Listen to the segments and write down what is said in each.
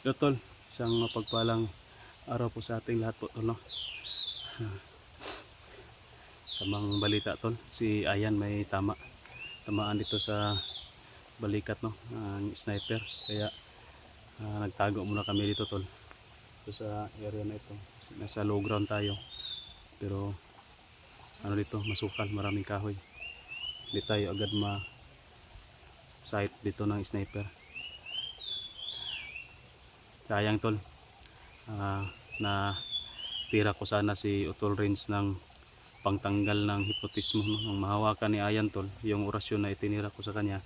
Yo tol, isang mapagpalang araw po sa ating lahat po tol, no? Sa mga balita tol, si Ayan may tamaan dito sa balikat, no? Ang sniper. Kaya nagtago muna kami dito tol. Dito sa area na ito. Nasa low ground tayo. Pero ano dito, masukal, maraming kahoy. Hindi tayo agad ma-sight dito ng sniper. Sayang tol. Na tira ko sana si Utol Range ng pangtanggal ng hipotismo, no? Nung mahawakan ni Ayan tol yung orasyon na itinira ko sa kanya,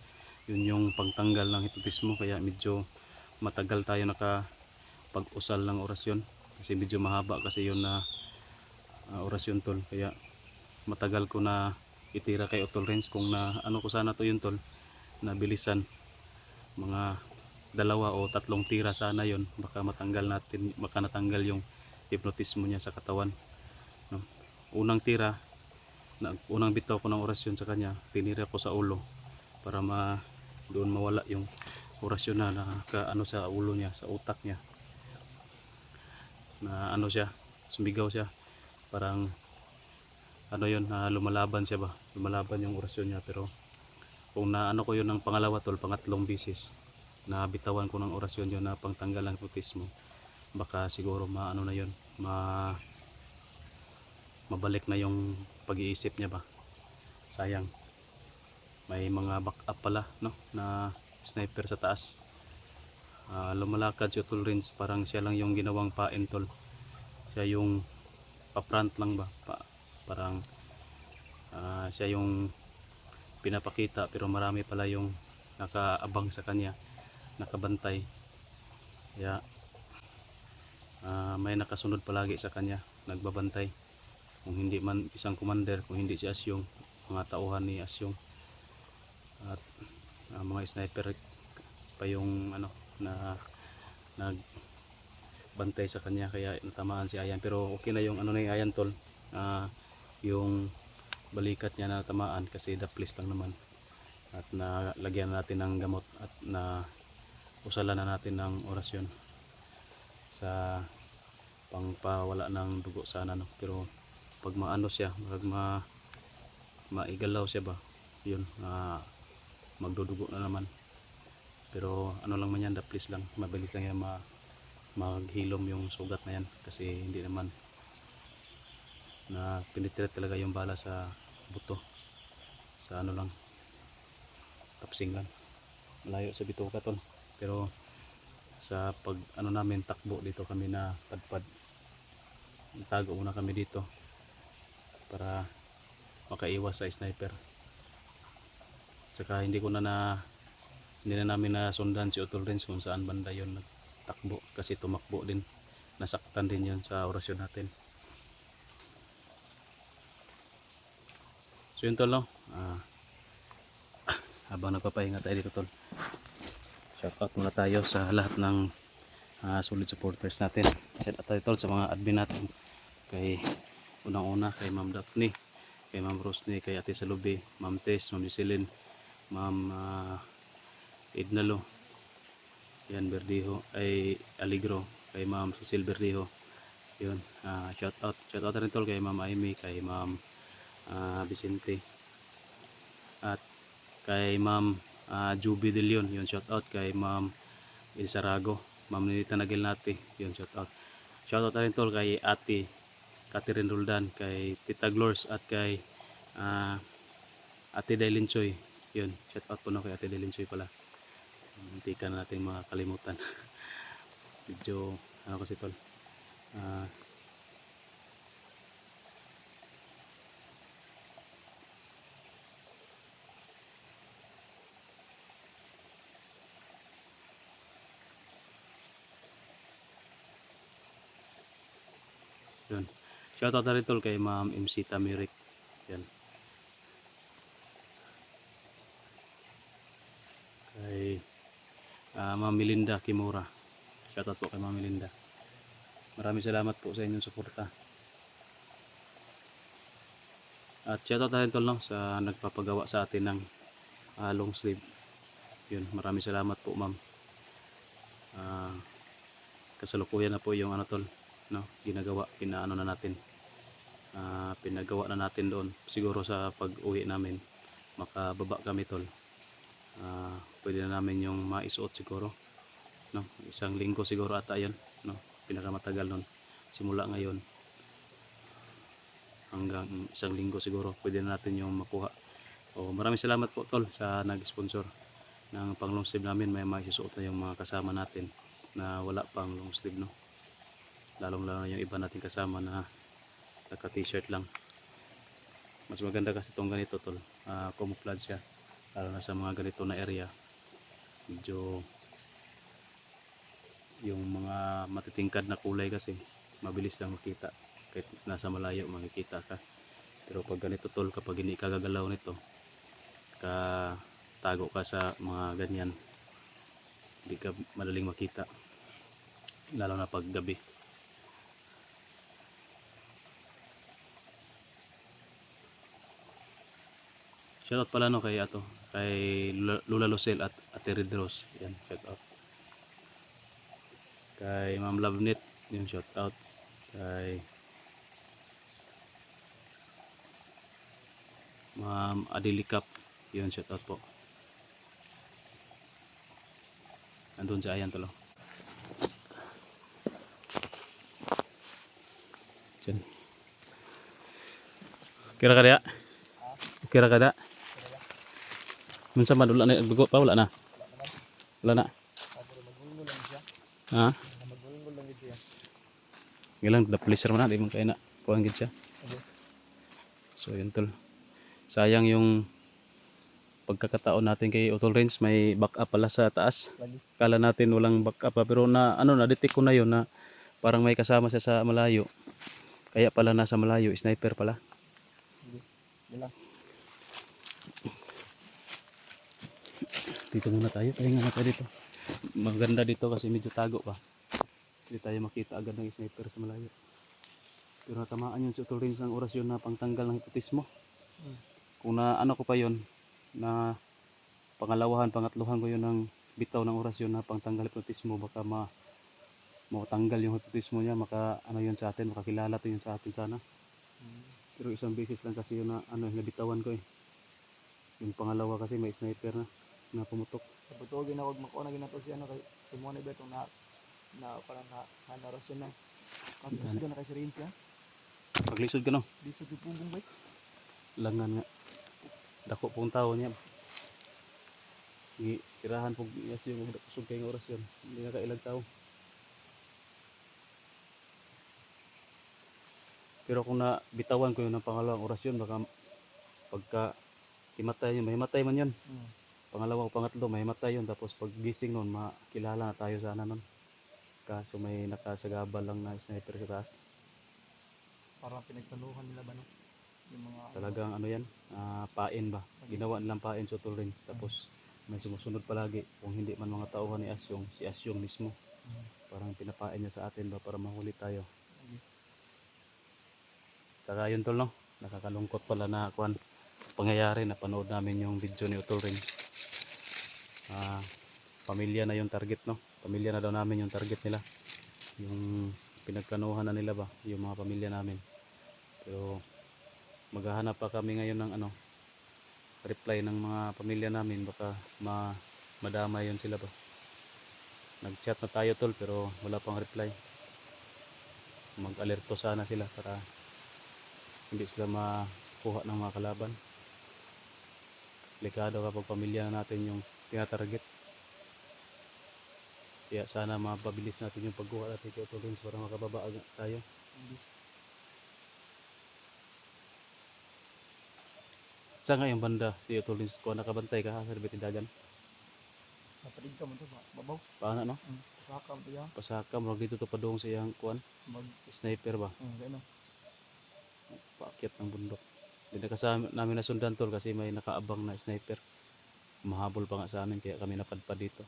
yun yung pangtanggal ng hipotismo. Kaya medyo matagal tayo nakapag-usal ng orasyon kasi medyo mahaba kasi yun na orasyon tol. Kaya matagal ko na itira kay Utol Range. Kung na ano ko sana to yun tol, na bilisan, mga 2 o 3 tira sana yon, baka natanggal yung hypnotismo niya sa katawan, no? Unang tira, unang bitaw ko ng orasyon sa kanya, tinira ko sa ulo para doon mawala yung orasyon na ano sa ulo niya, sa utak niya, na ano siya, sumigaw siya, parang ano yun, lumalaban siya ba, lumalaban yung orasyon niya. Pero kung naano ko yun ng pangalawa tol, pangatlong bisis na bitawan ko ng orasyon yun na pangtanggal ng hypnotismo, baka siguro maano na yun, mabalik na yung pag-iisip niya ba. Sayang, may mga backup pala, no, na sniper sa taas. Lumalakad si Utol Range, parang siya lang yung ginawang pain tol. Siya yung pa-front lang ba, parang siya yung pinapakita, pero marami pala yung nakaabang sa kanya, nakabantay. Kaya may nakasunod palagi sa kanya, nagbabantay. Kung hindi man isang commander, kung hindi si Asyong, mga tauhan ni Asyong, at mga sniper pa yung ano na nagbantay sa kanya. Kaya natamaan si Ayan. Pero okay na yung ano ni Ayan tol, yung balikat niya na tamaan kasi daplis lang naman, at nalagyan natin ng gamot at na usalan na natin ng orasyon sa pangpawala ng dugo sana, no? Pero pag maano siya, pag maigalaw siya ba, yun, magdudugo na naman. Pero ano lang man yan, daplis lang, mabilis lang yan maghilom yung sugat na yan, kasi hindi naman na penetrate talaga yung bala sa buto, sa ano lang, tapsing lang, malayo sa bituka tol. Pero sa pag ano namin takbo dito, kami na padpad, tago muna kami dito para makaiwas sa sniper. Saka hindi na namin nasundan si Utol Range kung saan banda yon nagtakbo, kasi tumakbo din, nasaktan din yon sa orasyon natin. So yun tol, no? Habang nagpapahinga tayo dito tol, shoutout muna tayo sa lahat ng solid supporters natin. Shout out tayo tol sa mga admin natin, kay unang-una kay Ma'am Daphne, kay Ma'am Rosny, kay Ate Salubi, Ma'am Tess, Ma'am Jocelyn, Ma'am Ednalo, yan Berdijo, ay Aligro, kay Ma'am Cecil Berdijo, yun. Shout out rin tol kay Ma'am Amy, kay Ma'am Vicente, at kay Ma'am Juby De Leon, yun. Shout out kay Ma'am Elsarago, Ma'am Nita Nagilnati, yun. Shout out rin tol kay Ate Catherine Roldan, kay Tita Glors, at kay Ate Dailin Choy, yun. Shout out po na kay Ate Dailin Choy pala, hindi ka na natin makakalimutan. Medyo ano kasi tol, yun. Shout out na rin tol kay Ma'am MC Tamirik, yan. Kay Ma'am Melinda Kimura, shout out po kay Ma'am Melinda. Maraming salamat po sa inyong suporta. At shout out na rin tol, no, sa nagpapagawa sa atin ng long sleeve, yun. Maraming salamat po ma'am. kasalukuyan na po yung ano tol, no, ginagawa, pinaano na natin, pinagawa na natin doon. Siguro sa pag-uwi namin makababa kami tol, pwede na namin yung maisuot siguro, no, 1 linggo siguro ata yun, no, pinakamatagal nun. Simula ngayon hanggang 1 linggo siguro pwede na natin yung makuha. Maraming salamat po tol sa nag-sponsor ng pang long sleeve namin. May maisusuot na yung mga kasama natin na wala pang long sleeve, no, lalong lalo yung iba nating kasama na naka t-shirt lang. Mas maganda kasi itong ganito tol, camouflage siya, lalo na sa mga ganito na area. Medyo yung mga matitingkad na kulay kasi mabilis lang makita, kahit nasa malayo makikita ka. Pero pag ganito tol, kapag hindi ka gagalaw nito, tago ka sa mga ganyan, hindi ka madaling makita, lalo na pag gabi. Shoutout pala no kay Lula Lucel at Ate Red Rose, yan, shoutout. Kay Ma'am Lovenet, yung shoutout. Kay Ma'am Adilikap, yun, shoutout po. Andun sa ayan tolo. Diyan. Kira kada? Kira kada? Minsan man wala na dugo pa, wala na. Wala na. Ha? Gilang da pleasure man na, di man kaya na kuang gid siya. So yun tol. Sayang yung pagkakataon natin kay Utol Range, may backup pala sa taas. Kala natin walang backup pa, pero na ano, na-detect ko na yun na parang may kasama siya sa malayo. Kaya pala nasa malayo, sniper pala. Dito muna tayo, pahinga na tayo dito. Maganda dito kasi medyo tago pa. Hindi tayo makita agad ng sniper sa malayo. Pero natamaan yun si Utol Range ng orasyon na pangtanggal ng hipotismo. Kung na ano ko pa yun, na pangatluhan ko yun ng bitaw ng orasyon na pangtanggal hipotismo, baka matanggal yung hipotismo niya, maka ano yun sa atin, makakilala to yun sa atin sana. Pero isang beses lang kasi yun na ano, nabitawan ko eh. Yung pangalawa kasi may sniper na pumutok. Putugin ako magkuha na ginato si ano kay mo na betong na parang na rasyon na. Kasi na kay Sirin siya. Paglisod ka no? Lisod yung pugong bay. Langan nga. Dako pong tao niya. Tirahan po yes yung kusog kay orasyon. Hindi na kailang tao. Pero kung nabitawan ko yun ng pangalawang orasyon, baka pagka himatay yun, mahimatay man yun. Pangalawa o pangatlo, mahimatay yun. Tapos pag gising nun, makilala na tayo sana nun. Kaso may nakasagabal lang na sniper sa taas. Parang pinagtaluhan nila ba no? Yung mga Talagang ano yan, pain ba? Ginawa nilang pain sa Utol Range. Tapos may sumusunod palagi. Kung hindi man mga tauhan ni Asyong, si Asyong mismo. Parang pinapain niya sa atin ba para mahuli tayo. Saka yun tol no, nakakalungkot pala na pangyayari na panood namin yung video ni Utol Range. Pamilya na yung target no, pamilya na daw namin yung target nila, yung pinagkanuhan na nila ba, yung mga pamilya namin. Pero maghahanap pa kami ngayon ng ano, reply ng mga pamilya namin, baka madama yun sila ba. Nag-chat na tayo tol pero wala pang reply. Mag-alerto sana sila para hindi sila makuha ng mga kalaban. Delikado kapag pamilya na natin yung tinatarget. Kaya sana mapabilis natin yung pagkuha natin kay Utol Range para makababa tayo. Sa nga yung banda si Utol Range ko nakabantay ka sa bitin dagan. napalig ka mo to babaw. Paano no? Pasaka mo yan. Pasaka mo dito to padung sa iyang kuan. Sniper ba? Gano. Paakyat ng bundok. Hindi na kasama namin nasundan tol kasi may nakaabang na sniper. Mahabol pa nga sa amin kaya kami napadpad dito.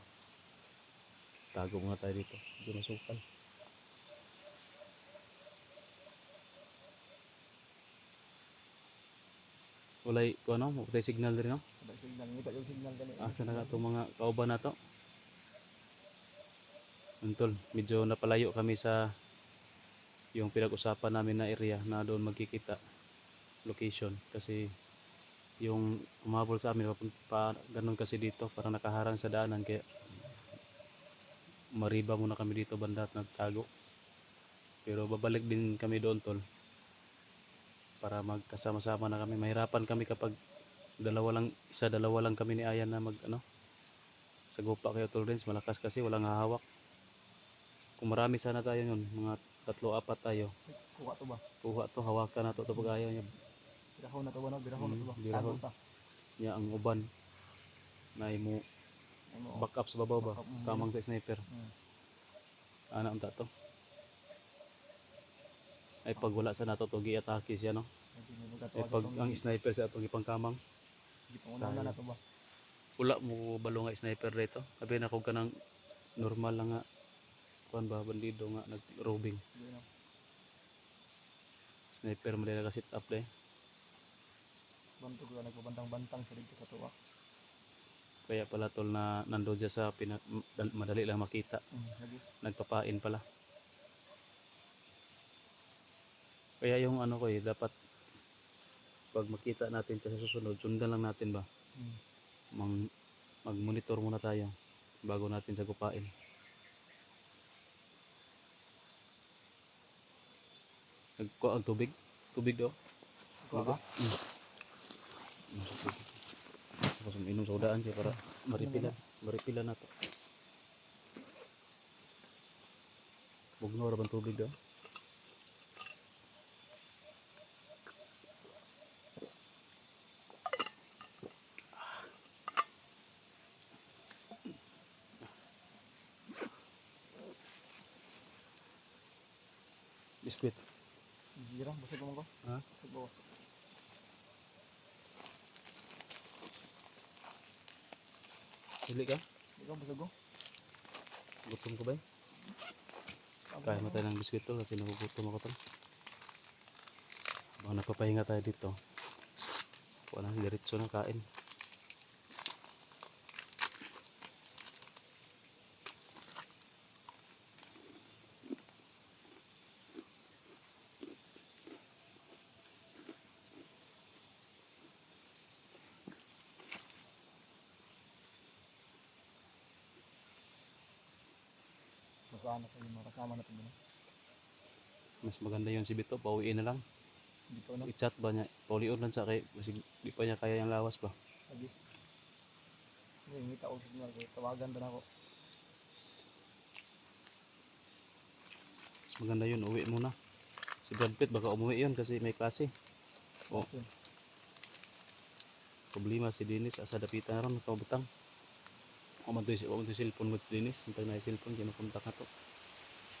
Tago muna tayo dito. Hindi masukal. Walay ko ano, mapatay signal rin no? Ada signal ni yung signal gani. Asa na itong mga kauban na to? Yun, tol, medyo napalayo kami sa yung pinag-usapan namin na area na doon magkikita location kasi yung umabol sa amin ganun kasi dito parang nakaharang sa daanan kaya mariba muna kami dito banda at nagtago, pero babalik din kami doon, tol, para magkasama-sama na kami. Mahirapan kami kapag dalawa lang kami ni Ayan na mag ano sa gupa kay Tol Renz, malakas kasi walang hahawak. Kung marami sana tayo yun, mga 3-4 tayo, Kuha to ba? kuha to, hawakan na to pag ayaw niya. Birahon na to ba no? Birahon na to ba? Birahon. Tago ta. Niya ang uban na imo Ay mo. back up sa babaw ba, Back up, kamang sa sniper. Ana unta to ay pag wala sa nato to gi-atake siya, no? Ay pag ang sniper sa atong ipangkamang, Gipangunahan na to ba? wala mo balo nga sniper dito. Sabi na kung kanang normal lang nga kuan ba, bandido nga nag-robing. Sige na. Sniper mo nila ka-sit up eh. Bantog na nagbabantang-bantang sa dito sa tuwa. Kaya pala, tol, na nandoon dyan sa madali lang makita. Lagi. Nagpapain pala. Kaya yung ano ko dapat pag makita natin sa susunod, sundan lang natin ba? Mag-monitor muna tayo bago natin sagupain. Nagkuha ang tubig? Tubig daw? Kuha ka? Tapos uminom sa udaan siya para maripilan na to. Bugno ra bang tubig daw? Biskuit. Gira, basag mo ko. Ha? Basag mo ko. Hili ka? Ikaw basag ko. Gutom ko ba? Kaya mo tayo ng biskuit to kasi nagugutom ako to. Baka napapahinga tayo dito. Wala nang diretso ng kain. Masana tayo, makasama na tayo. Mas maganda yun si Bito, pauwiin na lang. Dito na. I-chat ba niya? Paulion lang sa kay, kasi di pa niya kaya yung lawas ba? Lagi. Ngita ko signal ko. Tawagan ba na ako? Mas maganda yun, uwi muna. Si Brad Pitt baka umuwi yun kasi may klase. O, Kasi. problema si Dennis, asa dapitan na ron, nakabutang. Kumantoy cellphone mo si Dennis, pag na-cellphone, kinukontak na to.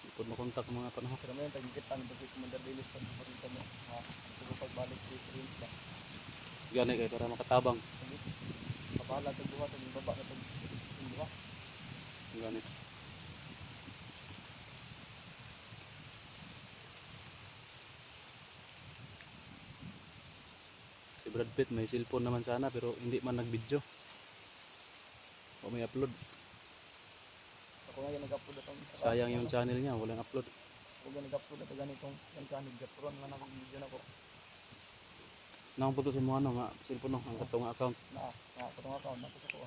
Ipod mo kontak mga panahon. Pero may tagikita nito si Commander Davis sa papunta mo. Gusto ko pagbalik si Prince ba? Gani kayo para makatabang. Lagi. Kapala ito buha, ito baba na ito. Buha. Gani. Si Brad Pitt may cellphone naman sana pero hindi man nag-video. O may upload. Ako nga yung nag-upload itong isa. Sayang yung channel niya, walang upload. Ako nga nag-upload ito ganitong yung channel. Gatron nga nakong video na ko. Nakapunto sa mga ano nga, cellphone no, ang katong account. Nakakatong account. Tapos ako.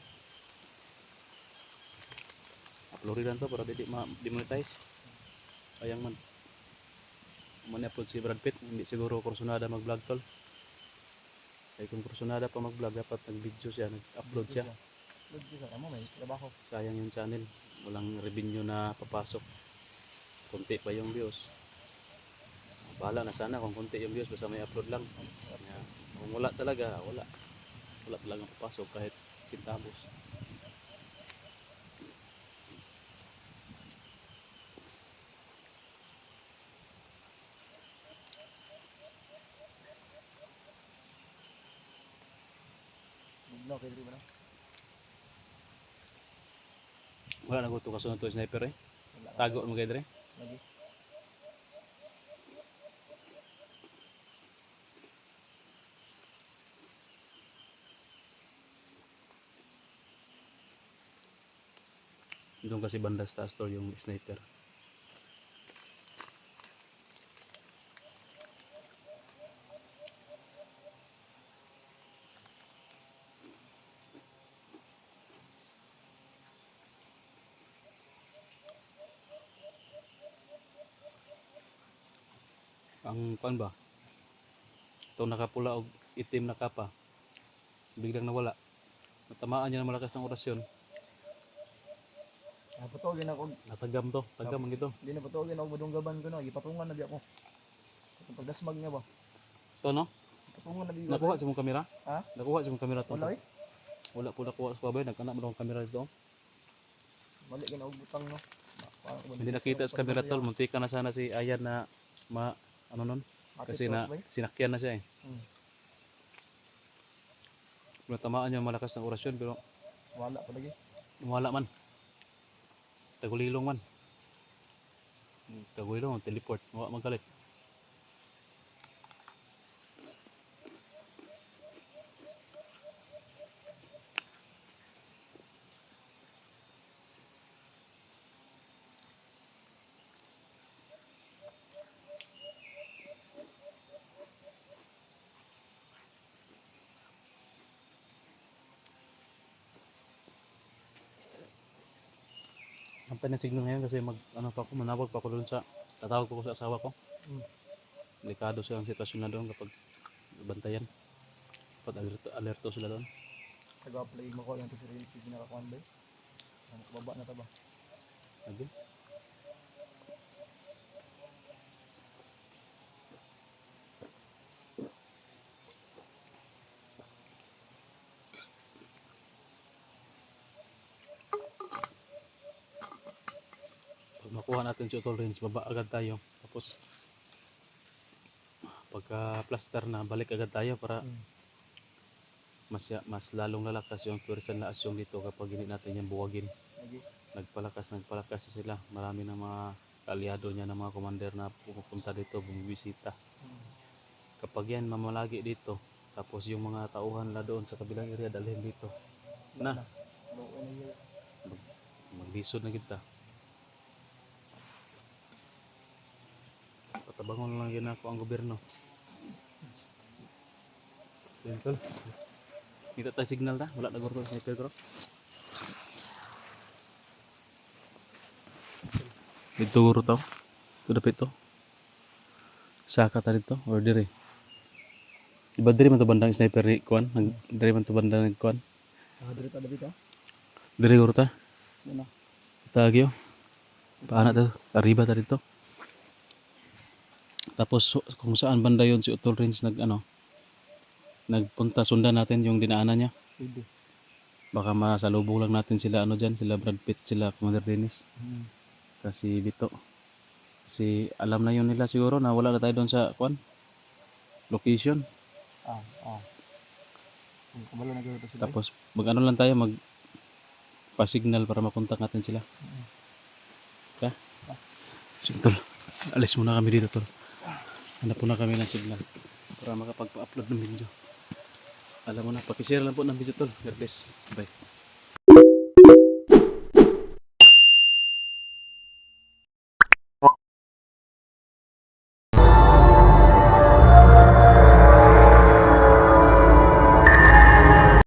Uploadiran to para di ma-demonetize. Sayang man. Man-upload si Brad Pitt, hindi siguro kursunada mag-vlog, tol. Kaya kung kursunada pa mag-vlog, dapat nag-video siya, nag-upload siya. Upload siya. Kamo may trabaho. Sayang yung channel, walang revenue na papasok. Kunti pa yung views. Bahala na sana kung kunti yung views, basta may upload lang. Kaya, kung wala talaga, wala talagang papasok kahit sintabos. Bugnaw kayo ba na? Wala na gusto kasunod to sniper eh. Wala ka. Tago mo kayo dre. Lagi. Doon kasi banda sa taas tol yung sniper. Ang kuan ba? Itong nakapula o itim na kapa. Biglang nawala. Natamaan niya ng malakas ng orasyon. Napatugin ako. Natagam to. Tagam ang ito. Hindi napatugin ako madunggaban ko no. Ipatungan na di ako. Kung pagdasmag niya ba? Ito no? Ipatungan na di Nakuha sa mong kamera? Ha? Nakuha sa mong kamera to. Wala eh. Wala po nakuha sa kabay. Nagkanak mo ng kamera dito. Mali ginaog butang no. Hindi nakita sa kamera tol. Munti ka na sana si Ayan na ano nun? Kasi na sinakyan na siya eh. Natamaan niya malakas ng orasyon pero Wala pa lagi. wala man. Tagulilong man. Tagulilong, teleport. Wala magalit. Ang ng signal ngayon kasi manawag pa ako doon sa tatawag ko sa asawa ko. Delikado siya ang sitwasyon na doon kapag bantayan. Dapat alerto sila doon. Taga-play mo ko lang si Reels yung pinakakuan ba? Ang baba na ta ba? Lagi. Pag makuha natin si Utol Range, baba agad tayo. Tapos pagka plaster na, balik agad tayo para mas lalong lalakas yung pwersa na asyong dito kapag hindi natin yan buwagin. Lagi. Nagpalakas sila. Marami ng mga kaalyado niya ng mga commander na pupunta dito, bumibisita. Kapag yan mamalagi dito, tapos yung mga tauhan na doon sa kabilang area dalhin dito. Na, maglisod na kita. Patabangon lang yun ako ang gobyerno. Yun tol. Kita tayo signal ta, wala na gurto sa sniper ko. Dito guro tao. Ito dapat ito. Saka ta dito or dire. Iba dire man to bandang sniper ni kuan, dire man to bandang ni kuan. Dire ta dito. Dire guro ta. Ano? Tagyo. Paana ta, arriba ta dito. Tapos kung saan banda yon si Utol Range nagpunta, sundan natin yung dinaanan niya. Pwede. Baka masalubong lang natin sila diyan, sila Brad Pitt, sila Commander Dennis. Kasi Bito. Kasi alam na yun nila siguro na wala na tayo doon sa location. Kumalo na gano'n sila. Tapos mag-ano lang tayo, pa-signal para makontak natin sila. Okay? Sige tol, alis muna kami dito tol. Hanap muna kami ng signal para makapagpa-upload ng video. Alam mo na, pakishare lang po ng video tol. God bless. Bye.